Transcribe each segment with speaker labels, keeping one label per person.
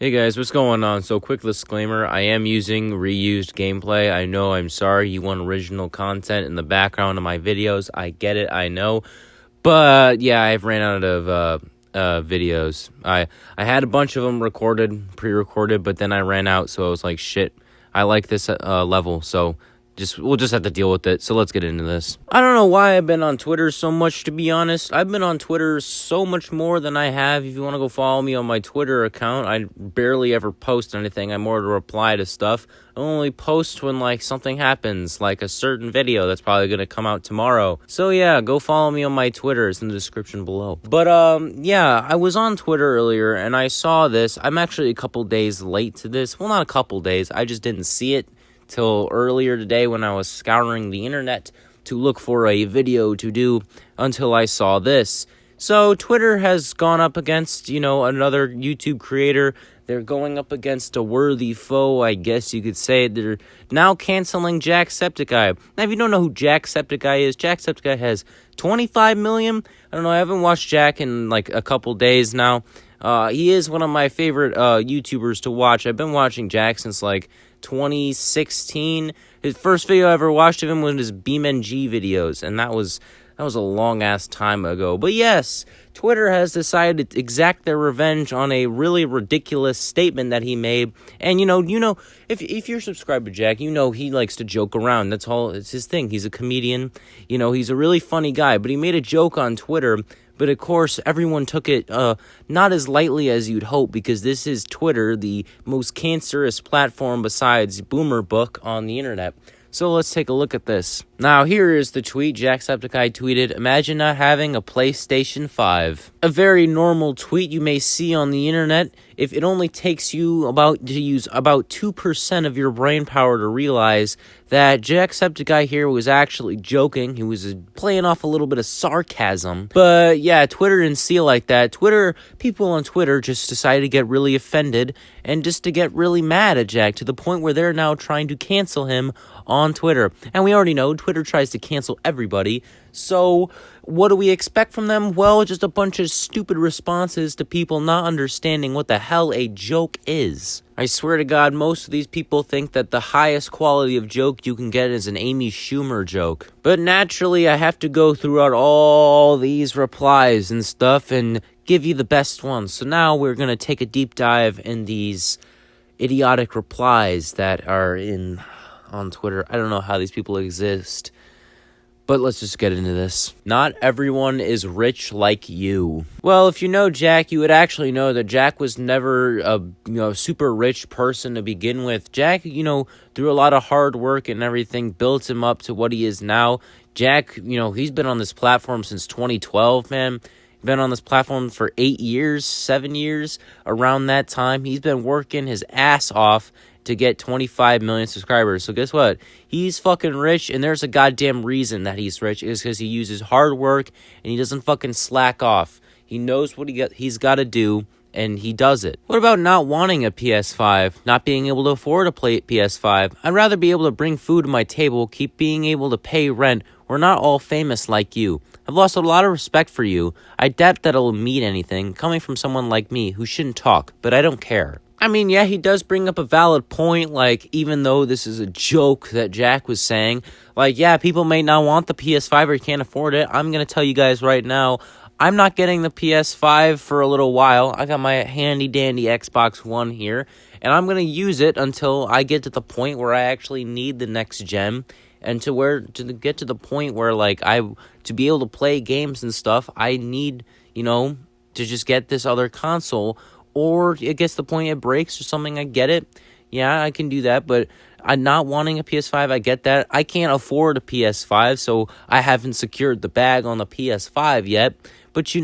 Speaker 1: Hey guys, what's going on? So quick disclaimer, I am using reused gameplay. I know, I'm sorry, you want original content in the background of my videos. I get it, I know. But yeah, I've ran out of videos. I had a bunch of them recorded, pre-recorded, but then I ran out, so I was like, shit, I like this level, so we'll just have to deal with it. So let's get into this. I don't know why I've been on Twitter so much, to be honest. I've been on Twitter so much more than I have. If you want to go follow me on my Twitter account, I barely ever post anything. I'm more to reply to stuff. I only post when like something happens, like a certain video that's probably gonna come out tomorrow. So yeah, go follow me on my Twitter. It's in the description below. But yeah, I was on Twitter earlier and I saw this. I'm actually a couple days late to this. Well, not a couple days. I just didn't see it till earlier today when I was scouring the internet to look for a video to do until I saw this. So Twitter has gone up against, another YouTube creator. They're going up against a worthy foe, I guess you could say. They're now canceling Jacksepticeye. Now, if you don't know who Jacksepticeye is, Jacksepticeye has 25 million. I don't know, I haven't watched Jack in like a couple days now. He is one of my favorite YouTubers to watch. I've been watching Jack since like 2016. His first video I ever watched of him was his BeamNG videos, and that was a long-ass time ago. But yes, Twitter has decided to exact their revenge on a really ridiculous statement that he made. And, if you're subscribed to Jack, he likes to joke around. That's all. It's his thing. He's a comedian. He's a really funny guy. But he made a joke on Twitter. But, of course, everyone took it not as lightly as you'd hope, because this is Twitter, the most cancerous platform besides Boomer Book on the internet. So let's take a look at this. Now, here is the tweet. Jacksepticeye tweeted, "Imagine not having a PlayStation 5. A very normal tweet you may see on the internet if it only takes you to use about 2% of your brain power to realize that Jacksepticeye here was actually joking. He was playing off a little bit of sarcasm. But yeah, Twitter didn't see it like that. People on Twitter just decided to get really offended and just to get really mad at Jack to the point where they're now trying to cancel him on Twitter. And we already know Twitter tries to cancel everybody. So what do we expect from them? Well, just a bunch of stupid responses to people not understanding what the hell a joke is. I swear to God, most of these people think that the highest quality of joke you can get is an Amy Schumer joke. But naturally, I have to go throughout all these replies and stuff and give you the best ones. So now we're going to take a deep dive in these idiotic replies that are on Twitter. I don't know how these people exist. But let's just get into this. Not everyone is rich like you. Well, if you know Jack, you would actually know that Jack was never a super rich person to begin with. Jack, through a lot of hard work and everything, built him up to what he is now. Jack, he's been on this platform since 2012, man. Been on this platform for 8 years, 7 years. Around that time, he's been working his ass off to get 25 million subscribers. So guess what? He's fucking rich, and there's a goddamn reason that he's rich. Is because he uses hard work, and he doesn't fucking slack off. He knows what he's got to do, and he does it. What about not wanting a PS5? Not being able to afford a PS5? I'd rather be able to bring food to my table, keep being able to pay rent. We're not all famous like you. I've lost a lot of respect for you. I doubt that it'll mean anything, coming from someone like me who shouldn't talk, but I don't care." I mean, yeah, he does bring up a valid point, like, even though this is a joke that Jack was saying, like, yeah, people may not want the PS5 or can't afford it. I'm going to tell you guys right now, I'm not getting the PS5 for a little while. I got my handy-dandy Xbox One here, and I'm going to use it until I get to the point where I actually need the next gen, and to get to the point where, like, to be able to play games and stuff, I need, to just get this other console. Or it gets to the point it breaks or something, I get it. Yeah, I can do that, but I'm not wanting a PS5, I get that. I can't afford a PS5, so I haven't secured the bag on the PS5 yet. But,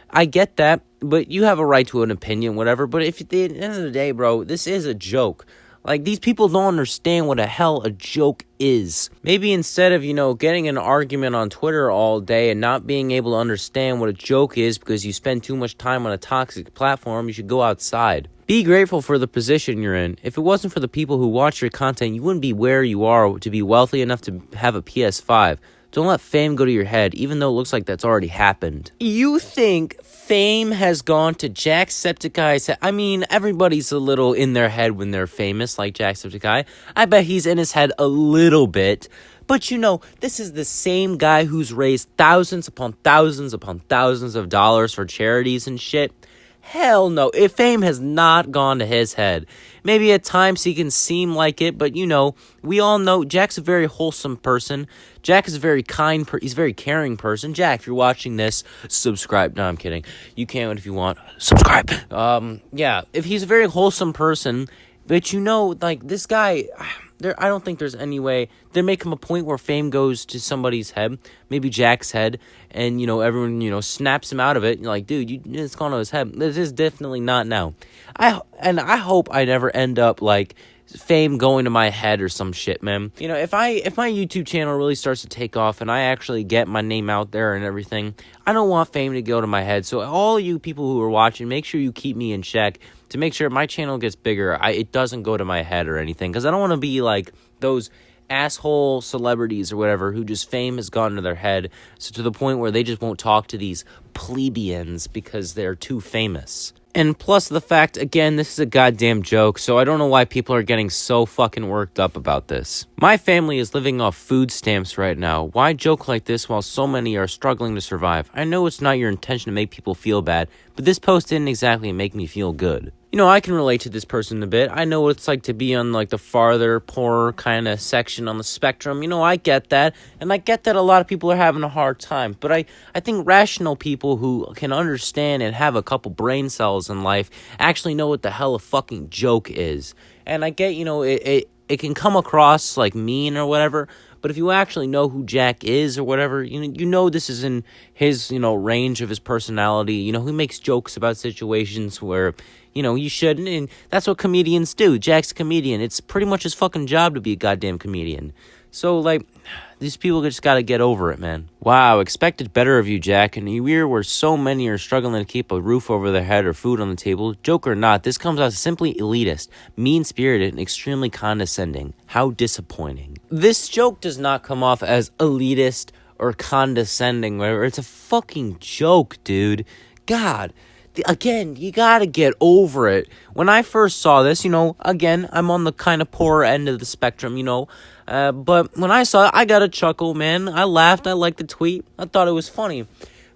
Speaker 1: I get that, but you have a right to an opinion, whatever. But if at the end of the day, bro, this is a joke. Like, these people don't understand what the hell a joke is. Maybe instead of, getting an argument on Twitter all day and not being able to understand what a joke is because you spend too much time on a toxic platform, you should go outside. Be grateful for the position you're in. If it wasn't for the people who watch your content, you wouldn't be where you are to be wealthy enough to have a PS5. Don't let fame go to your head, even though it looks like that's already happened. You think fame has gone to Jacksepticeye's head? I mean, everybody's a little in their head when they're famous, like Jacksepticeye. I bet he's in his head a little bit. But this is the same guy who's raised thousands upon thousands upon thousands of dollars for charities and shit. Hell no, if fame has not gone to his head. Maybe at times he can seem like it, but we all know Jack's a very wholesome person. Jack is a very kind, he's a very caring person. Jack, if you're watching this, subscribe. No, I'm kidding. You can if you want. Subscribe. Yeah, if he's a very wholesome person, but this guy, I don't think there's any way. There may come a point where fame goes to somebody's head, maybe Jack's head, and, everyone, snaps him out of it. You're like, dude, it's gone to his head. This is definitely not now. I hope I never end up, fame going to my head or some shit, man. If my YouTube channel really starts to take off and I actually get my name out there and everything, I don't want fame to go to my head. So all you people who are watching, make sure you keep me in check to make sure my channel gets bigger. It doesn't go to my head or anything, because I don't want to be like those asshole celebrities or whatever who just fame has gotten to their head, so to the point where they just won't talk to these plebeians because they're too famous. And plus the fact, again, this is a goddamn joke, so I don't know why people are getting so fucking worked up about this. My family is living off food stamps right now. Why joke like this while so many are struggling to survive? I know it's not your intention to make people feel bad, but this post didn't exactly make me feel good. I can relate to this person a bit. I know what it's like to be on, the farther, poorer kind of section on the spectrum. I get that. And I get that a lot of people are having a hard time. But I think rational people who can understand and have a couple brain cells in life actually know what the hell a fucking joke is. And I get, it can come across like mean or whatever. But if you actually know who Jack is or whatever, this is in his, range of his personality. He makes jokes about situations where, you shouldn't. And that's what comedians do. Jack's a comedian. It's pretty much his fucking job to be a goddamn comedian. So, these people just gotta get over it, man. Wow, expected better of you, Jack. In a year where so many are struggling to keep a roof over their head or food on the table, joke or not, this comes out as simply elitist, mean-spirited, and extremely condescending. How disappointing. This joke does not come off as elitist or condescending, whatever. It's a fucking joke, dude. God. Again, you gotta get over it. When I first saw this, again, I'm on the kind of poorer end of the spectrum, but when I saw it, I got a chuckle, man. I laughed. I liked the tweet. I thought it was funny.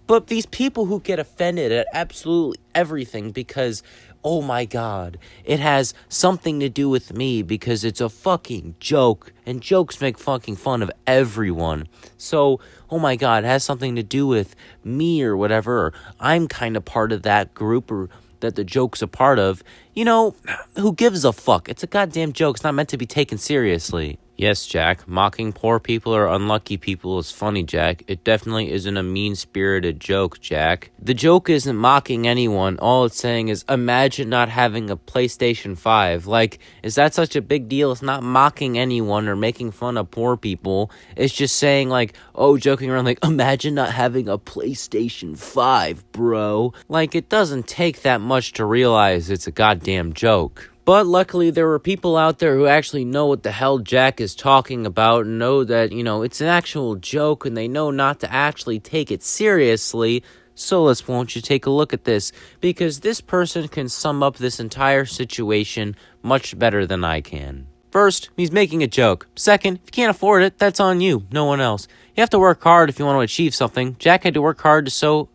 Speaker 1: But these people who get offended at absolutely everything because, oh my God, it has something to do with me because it's a fucking joke, and jokes make fucking fun of everyone. So, oh my God, it has something to do with me or whatever, or I'm kind of part of that group or that the joke's a part of. Who gives a fuck? It's a goddamn joke. It's not meant to be taken seriously. Yes, Jack, mocking poor people or unlucky people is funny, Jack. It definitely isn't a mean-spirited joke, Jack. The joke isn't mocking anyone. All it's saying is, imagine not having a PlayStation 5. Is that such a big deal? It's not mocking anyone or making fun of poor people. It's just saying, joking around, imagine not having a PlayStation 5, bro. It doesn't take that much to realize it's a goddamn joke. But luckily, there were people out there who actually know what the hell Jack is talking about and know that, it's an actual joke and they know not to actually take it seriously. So won't you take a look at this? Because this person can sum up this entire situation much better than I can. First, he's making a joke. Second, if you can't afford it, that's on you, no one else. You have to work hard if you want to achieve something. Jack had to work hard so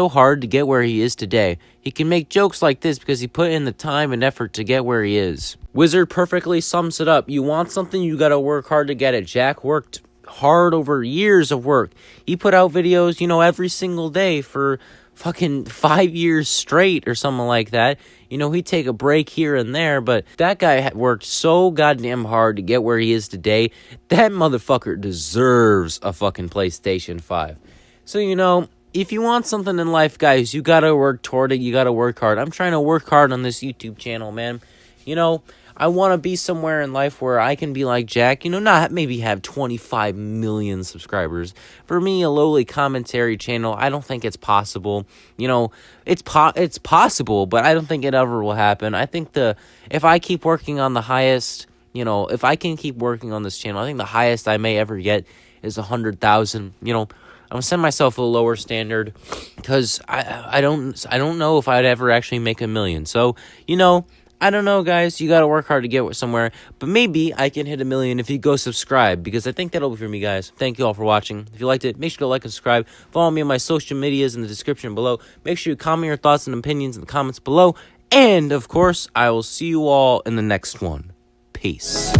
Speaker 1: hard to get where he is today. He can make jokes like this because he put in the time and effort to get where he is. Wizard perfectly sums it up. You want something, you gotta work hard to get it. Jack worked hard over years of work. He put out videos, every single day for fucking 5 years straight or something like that. He'd take a break here and there, but that guy worked so goddamn hard to get where he is today. That motherfucker deserves a fucking PlayStation 5. So, if you want something in life, guys, you gotta work toward it. You gotta work hard. I'm trying to work hard on this YouTube channel, man. I want to be somewhere in life where I can be like Jack, not maybe have 25 million subscribers. For me, a lowly commentary channel, I don't think it's possible. It's possible, but I don't think it ever will happen. I think if I keep working on the highest, if I can keep working on this channel, I think the highest I may ever get is 100,000. You know, I'm gonna set myself a lower standard because I don't know if I'd ever actually make 1,000,000. So, you know, I don't know, guys. You got to work hard to get somewhere. But maybe I can hit 1,000,000 if you go subscribe, because I think that'll be for me, guys. Thank you all for watching. If you liked it, make sure to like and subscribe. Follow me on my social medias in the description below. Make sure you comment your thoughts and opinions in the comments below. And, of course, I will see you all in the next one. Peace.